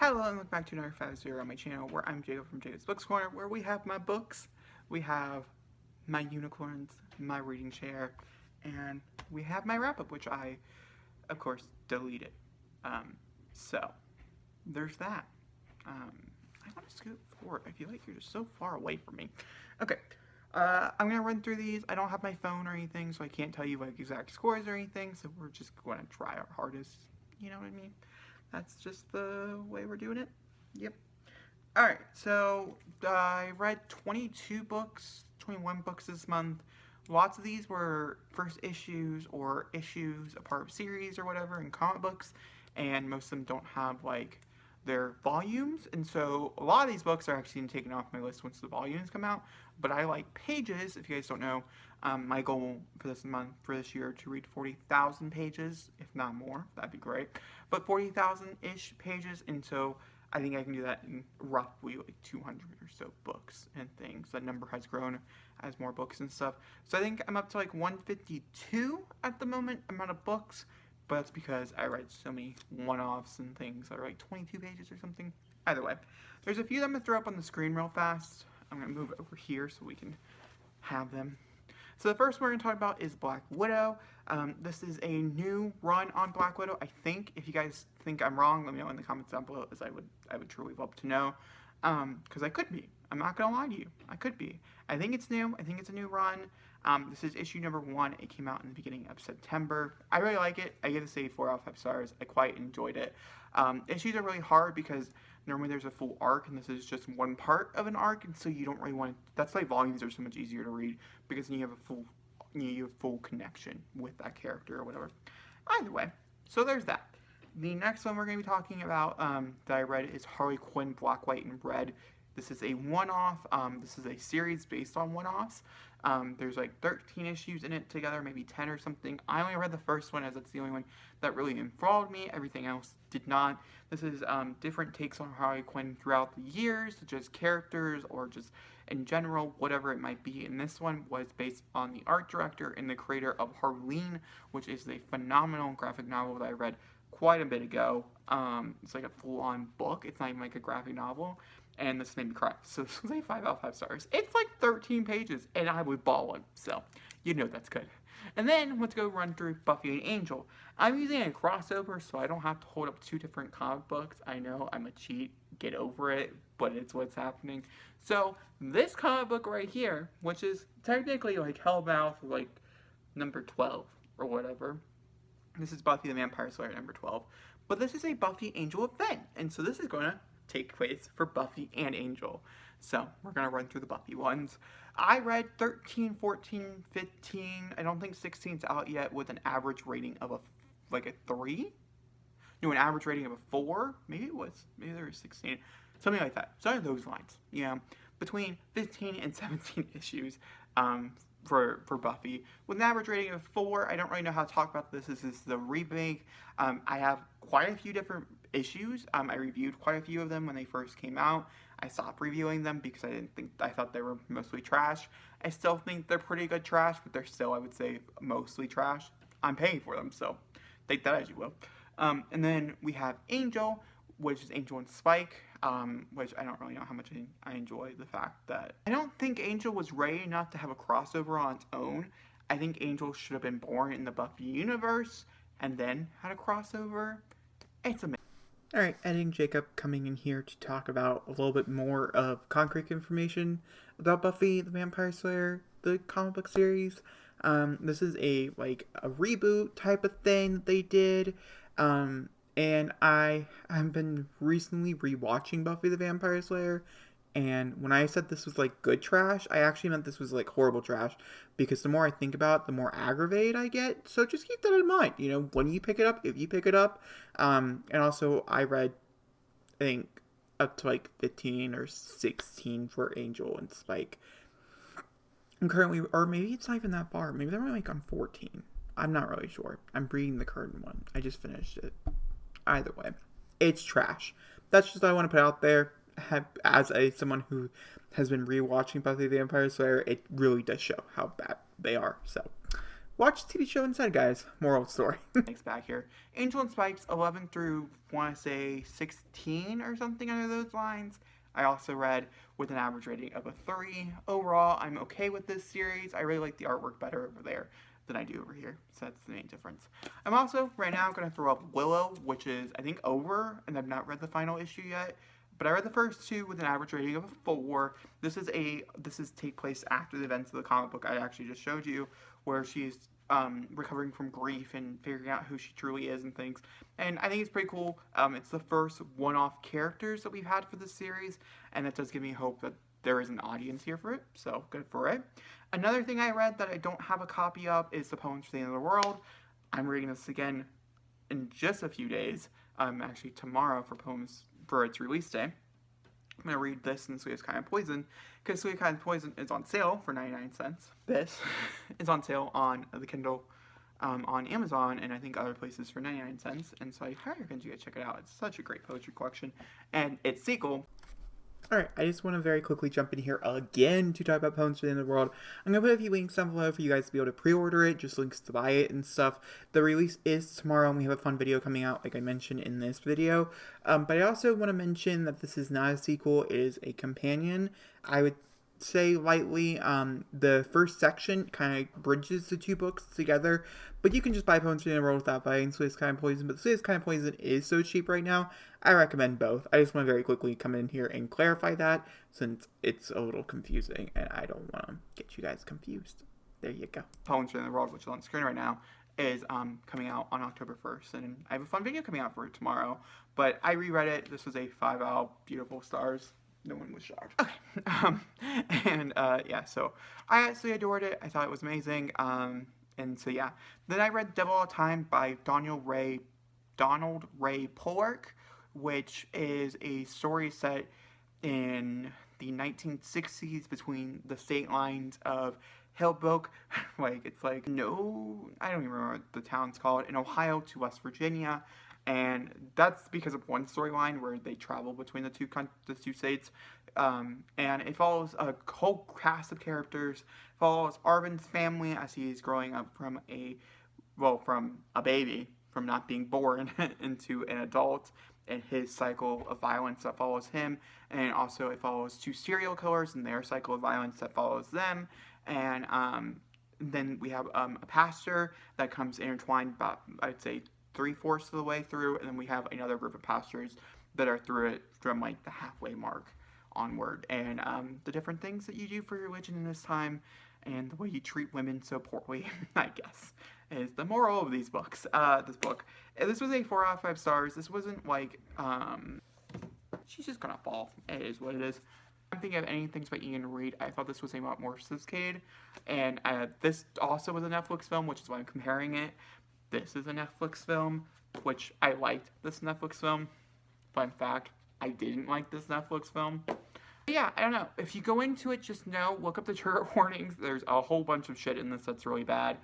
Hello and welcome back to another 50 on my channel where I'm Jacob from Jacob's Books Corner, where we have my books, we have my unicorns, my reading chair, and we have my wrap-up, which I, of course, deleted. So, there's that. I want to scoot forward. I feel like you're just so far away from me. Okay, I'm going to run through these. I don't have my phone or anything, so I can't tell you like exact scores or anything, so we're just going to try our hardest, you know what I mean? That's just the way we're doing it. Yep. Alright, so I read 22 books, 21 books this month. Lots of these were first issues or issues, a part of series or whatever in comic books, and most of them don't have like their volumes, and so a lot of these books are actually taken off my list once the volumes come out, but I like pages. If you guys don't know, my goal for this month, for this year, to read 40,000 pages, if not more. That'd be great, but 40,000-ish pages, and so I think I can do that in roughly like 200 or so books and things. That number has grown as more books and stuff, so I think I'm up to like 152 at the moment amount of books. But that's because I write so many one-offs and things that are like 22 pages or something. Either way, there's a few that I'm going to throw up on the screen real fast. I'm going to move over here so we can have them. So the first one we're going to talk about is Black Widow. This is a new run on Black Widow, I think. If you guys think I'm wrong, let me know in the comments down below, as I would truly love to know. Because I could be. I'm not going to lie to you. I could be. I think it's new. I think it's a new run. This is issue number 1. It came out in the beginning of September. I really like it. I give it a 4 out of 5 stars. I quite enjoyed it. Issues are really hard because normally there's a full arc, and this is just one part of an arc, and so you don't really want to, that's why volumes are so much easier to read, because then you have full connection with that character or whatever. Either way, so there's that. The next one we're going to be talking about that I read is Harley Quinn, Black, White, and Red. This is a one-off. This is a series based on one-offs. There's like 13 issues in it together, maybe 10 or something. I only read the first one, as it's the only one that really enthralled me. Everything else did not. This is different takes on Harley Quinn throughout the years, such as characters or just in general, whatever it might be. And this one was based on the art director and the creator of Harleen, which is a phenomenal graphic novel that I read quite a bit ago. It's like a full-on book. It's not even like a graphic novel. And this made me cry. So this was a 5 out of 5 stars. It's like 13 pages, and I was bawling. So, you know that's good. And then, let's go run through Buffy and Angel. I'm using a crossover, so I don't have to hold up 2 different comic books. I know, I'm a cheat. Get over it. But it's what's happening. So, this comic book right here, which is technically like Hellmouth, like number 12 or whatever. This is Buffy the Vampire Slayer number 12. But this is a Buffy Angel event. And so this is going to take place for Buffy and Angel. So, we're going to run through the Buffy ones. I read 13, 14, 15, I don't think 16's out yet, with an average rating of a 3? No, an average rating of a 4? Maybe it was. Maybe there was 16. Something like that. Something of those lines. Yeah. Between 15 and 17 issues for Buffy. With an average rating of 4, I don't really know how to talk about this. This is the remake. I have quite a few different issues. I reviewed quite a few of them when they first came out. I stopped reviewing them because I thought they were mostly trash. I still think they're pretty good trash, but they're still, I would say, mostly trash. I'm paying for them, so take that as you will. And then we have Angel, which is Angel and Spike, which I don't really know how much I enjoy the fact that I don't think Angel was ready enough to have a crossover on its own. I think Angel should have been born in the Buffy universe and then had a crossover. It's amazing. Alright, editing Jacob coming in here to talk about a little bit more of concrete information about Buffy the Vampire Slayer, the comic book series. This is a reboot type of thing that they did. And I have been recently rewatching Buffy the Vampire Slayer, and when I said this was like good trash, I actually meant this was like horrible trash, because the more I think about it, the more aggravated I get. So just keep that in mind, you know, when you pick it up, if you pick it up. And also I read, I think, up to like 15 or 16 for Angel and Spike. I'm currently, or maybe it's not even that far. Maybe they're only like on 14. I'm not really sure. I'm reading the current one. I just finished it. Either way, it's trash. That's just what I want to put out there. As someone who has been rewatching Buffy the Vampire Slayer, it really does show how bad they are. So, watch the TV show instead, guys. Moral story. Thanks back here. Angel and Spikes 11 through, want to say, 16 or something under those lines. I also read with an average rating of a 3. Overall, I'm okay with this series. I really like the artwork better over there than I do over here, so that's the main difference. I'm also, right now, going to throw up Willow, which is, I think, over, and I've not read the final issue yet. But I read the first 2 with an average rating of a 4. This is take place after the events of the comic book I actually just showed you, where she's recovering from grief and figuring out who she truly is and things. And I think it's pretty cool. It's the first one-off characters that we've had for this series, and it does give me hope that there is an audience here for it, so good for it. Another thing I read that I don't have a copy of is The Poems for the End of the World. I'm reading this again in just a few days, actually tomorrow for its release day. I'm going to read this in Sweetest Kind of Poison, because Sweetest Kind of Poison is on sale for 99 cents. This is on sale on the Kindle, on Amazon, and I think other places for 99 cents, and so I highly recommend you guys check it out. It's such a great poetry collection, and its sequel. Alright, I just want to very quickly jump in here again to talk about Poems for the End of the World. I'm going to put a few links down below for you guys to be able to pre-order it, just links to buy it and stuff. The release is tomorrow, and we have a fun video coming out, like I mentioned in this video. But I also want to mention that this is not a sequel, it is a companion. I would say lightly, the first section kind of bridges the 2 books together, but you can just buy Poems for the End of the World without buying Sweetest Kind of Poison. But Sweetest Kind of Poison is so cheap right now, I recommend both. I just want to very quickly come in here and clarify that, since it's a little confusing, and I don't want to get you guys confused. There you go. Poems for the End of the World, which is on the screen right now, is coming out on October 1st, and I have a fun video coming out for it tomorrow, but I reread it. This was a 5 out, beautiful stars. No one was shocked. Okay. Yeah, so I absolutely adored it. I thought it was amazing. And so, yeah. Then I read Devil All the Time by Donald Ray Pollock, which is a story set in the 1960s between the state lines of Hillbrook, I don't even remember what the town's called, in Ohio to West Virginia. And that's because of one storyline where they travel between the two states. And it follows a whole cast of characters. Follows Arvin's family as he is growing up from a baby, from not being born into an adult, and his cycle of violence that follows him. And also it follows 2 serial killers and their cycle of violence that follows them. And then we have a pastor that comes intertwined about, I'd say, 3/4 of the way through, and then we have another group of pastors that are through it from like the halfway mark onward, and the different things that you do for your religion in this time, and the way you treat women so poorly, I guess, is the moral of these books. This book. This was a 4 out of 5 stars. This wasn't like she's just gonna fall. It is what it is. I'm thinking of any things by Ian Reid. I thought this was a lot more sophisticated, and this also was a Netflix film, which is why I'm comparing it. This is a Netflix film, which I liked this Netflix film. Fun fact, I didn't like this Netflix film. But yeah, I don't know. If you go into it, just know, look up the trigger warnings. There's a whole bunch of shit in this that's really bad.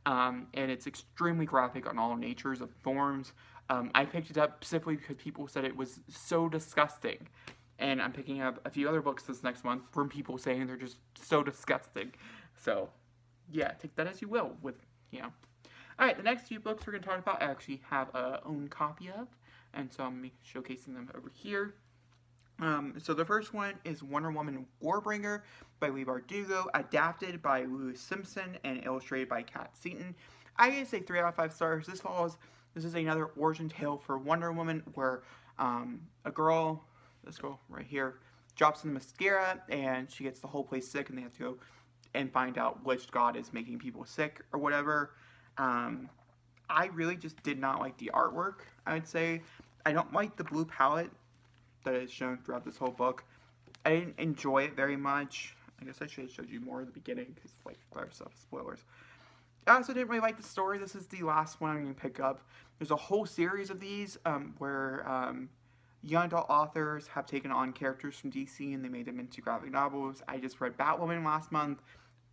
And it's extremely graphic on all natures of forms. I picked it up specifically because people said it was so disgusting. And I'm picking up a few other books this next month from people saying they're just so disgusting. So, yeah, take that as you will with, Alright, the next few books we're going to talk about I actually have a own copy of, and so I'm showcasing them over here. So the first one is Wonder Woman Warbringer by Lee Bardugo, adapted by Louis Simpson, and illustrated by Kat Seaton. I gotta say 3 out of 5 stars. This is another origin tale for Wonder Woman, where this girl right here, drops in the mascara, and she gets the whole place sick, and they have to go and find out which god is making people sick, or whatever. I really just did not like the artwork, I would say. I don't like the blue palette that is shown throughout this whole book. I didn't enjoy it very much. I guess I should have showed you more at the beginning, because, there's stuff, spoilers. I also didn't really like the story. This is the last one I'm going to pick up. There's a whole series of these, where, young adult authors have taken on characters from DC, and they made them into graphic novels. I just read Batwoman last month.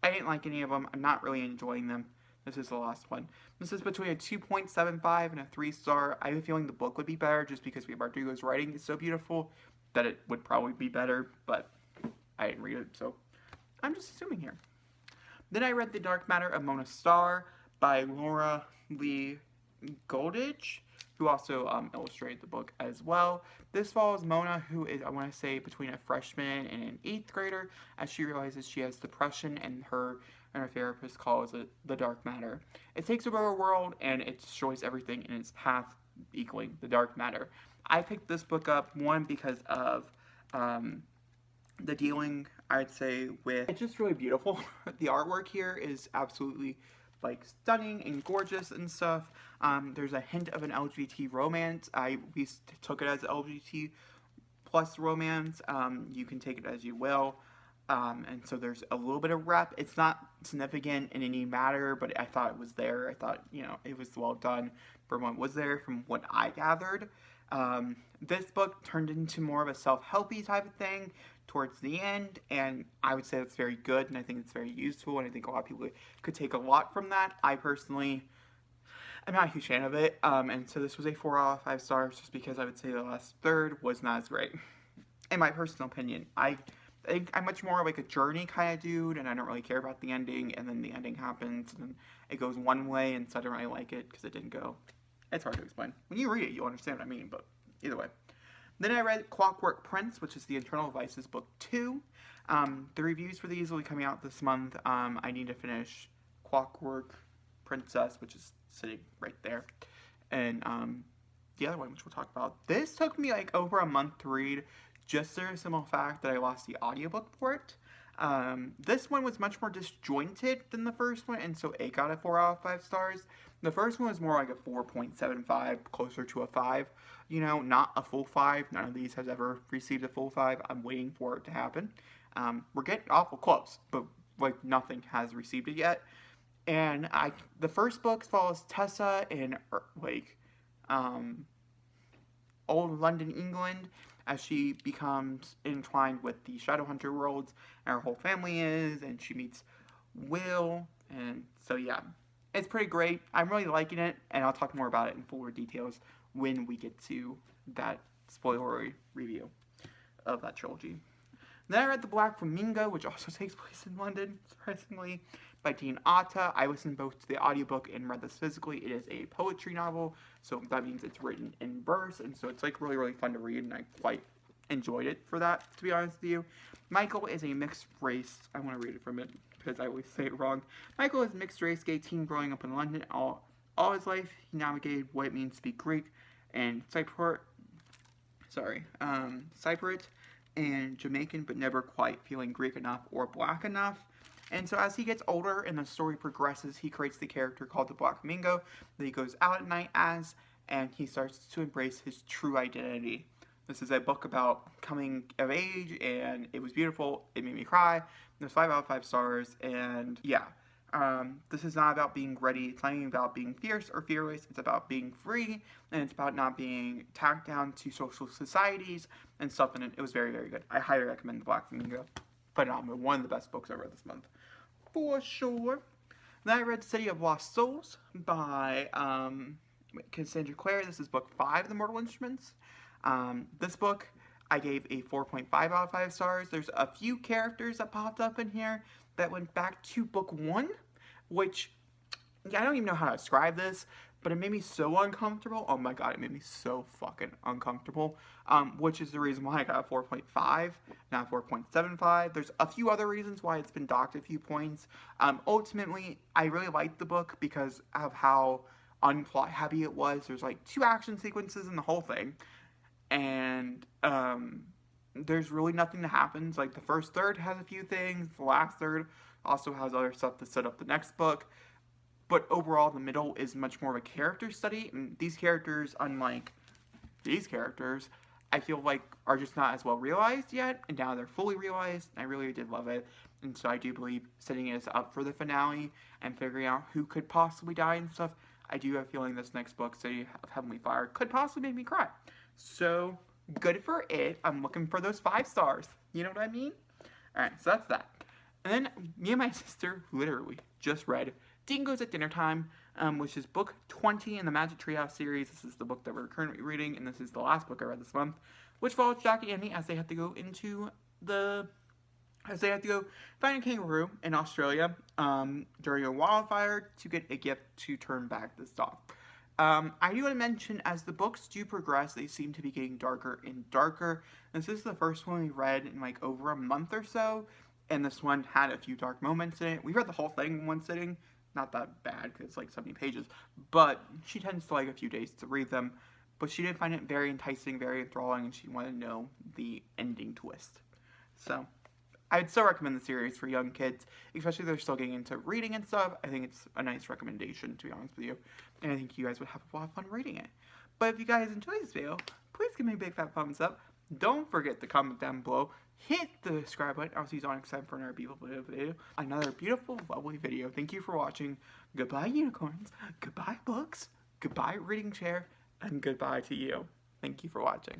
I didn't like any of them. I'm not really enjoying them. This is the last one. This is between a 2.75 and a 3-star. I have a feeling the book would be better just because Bardugo's writing is so beautiful that it would probably be better, but I didn't read it, so I'm just assuming here. Then I read The Dark Matter of Mona Starr by Laura Lee Goldage, who also illustrated the book as well. This follows Mona, who is, I want to say, between a freshman and an 8th grader, as she realizes she has depression, and her therapist calls it the dark matter. It takes over her world, and it destroys everything in its path, equaling the dark matter. I picked this book up, one, because of the dealing, I'd say, with... It's just really beautiful. The artwork here is absolutely, like, stunning and gorgeous and stuff. There's a hint of an LGBT romance. We took it as LGBT plus romance. You can take it as you will. And so there's a little bit of rep. It's not significant in any matter, but I thought it was there. I thought, it was well done for what was there from what I gathered. This book turned into more of a self-helpy type of thing towards the end, and I would say it's very good, and I think it's very useful, and I think a lot of people could take a lot from that. I personally am not a huge fan of it, and so this was a 4 out of 5 stars, just because I would say the last third was not as great. In my personal opinion, I'm much more like a journey kind of dude, and I don't really care about the ending, and then the ending happens, and then it goes one way, and so I don't really like it, because it didn't go. It's hard to explain. When you read it, you'll understand what I mean, but either way. Then I read Clockwork Prince, which is the Internal Vices book 2. The reviews for these will be coming out this month. I need to finish Clockwork Princess, which is sitting right there. And the other one, which we'll talk about. This took me like over a month to read, just for the simple fact that I lost the audiobook for it. This one was much more disjointed than the first one, and so it got a 4 out of 5 stars. The first one was more like a 4.75, closer to a 5. Not a full 5. None of these has ever received a full 5. I'm waiting for it to happen. We're getting awful close, but like nothing has received it yet. And the first book follows Tessa in old London, England, as she becomes entwined with the Shadowhunter worlds, and her whole family is, and she meets Will, and so yeah. It's pretty great. I'm really liking it, and I'll talk more about it in fuller details when we get to that spoilery review of that trilogy. Then I read The Black Flamingo, which also takes place in London, surprisingly, by Dean Atta. I listened both to the audiobook and read this physically. It is a poetry novel, so that means it's written in verse, and so it's like really, really fun to read, and I quite enjoyed it for that, to be honest with you. Michael is a mixed race. I want to read it from it, because I always say it wrong. Michael is a mixed race gay teen growing up in London. All his life, he navigated what it means to be Greek and Cypriot and Jamaican, but never quite feeling Greek enough or black enough. And so as he gets older and the story progresses, he creates the character called the Black Flamingo that he goes out at night as, and he starts to embrace his true identity. This is a book about coming of age, and it was beautiful. It made me cry. There's 5 out of 5 stars, and yeah. This is not about being ready. It's not even about being fierce or fearless. It's about being free, and it's about not being tacked down to social societies and stuff. And it was very, very good. I highly recommend The Black Flamingo. Phenomenal. One of the best books I read this month, for sure. Then I read City of Lost Souls by Cassandra Clare. This is book 5 of the Mortal Instruments. This book I gave a 4.5 out of 5 stars. There's a few characters that popped up in here that went back to book 1, which, I don't even know how to describe this, but it made me so uncomfortable. Oh my god, it made me so fucking uncomfortable, which is the reason why I got a 4.5, not 4.75. There's a few other reasons why it's been docked a few points. Ultimately, I really liked the book because of how unplot heavy it was. There's like 2 action sequences in the whole thing, and there's really nothing that happens. Like, the first third has a few things, the last third also has other stuff to set up the next book, but overall the middle is much more of a character study, and these characters, unlike these characters, I feel like are just not as well realized yet, and now they're fully realized, and I really did love it. And so I do believe setting us up for the finale and figuring out who could possibly die and stuff, I do have a feeling this next book, City of Heavenly Fire, could possibly make me cry. So good for it. I'm looking for those 5 stars. You know what I mean? Alright, so that's that. And then me and my sister literally just read Dingos at Dinnertime, which is book 20 in the Magic Treehouse series. This is the book that we're currently reading, and this is the last book I read this month, which follows Jack and Annie as they have to go into the as they had to go find a kangaroo in Australia during a wildfire to get a gift to turn back this dog. I do want to mention, as the books do progress, they seem to be getting darker and darker. This is the first one we read in like over a month or so, and this one had a few dark moments in it. We read the whole thing in one sitting. Not that bad because it's like 70 pages, but she tends to like a few days to read them. But she did find it very enticing, very enthralling, and she wanted to know the ending twist. So I'd still recommend the series for young kids, especially if they're still getting into reading and stuff. I think it's a nice recommendation, to be honest with you, and I think you guys would have a lot of fun reading it. But if you guys enjoyed this video, please give me a big fat thumbs up. Don't forget to comment down below. Hit the subscribe button. I'll see you all next time for another beautiful, lovely video. Thank you for watching. Goodbye, unicorns. Goodbye, books. Goodbye, reading chair. And goodbye to you. Thank you for watching.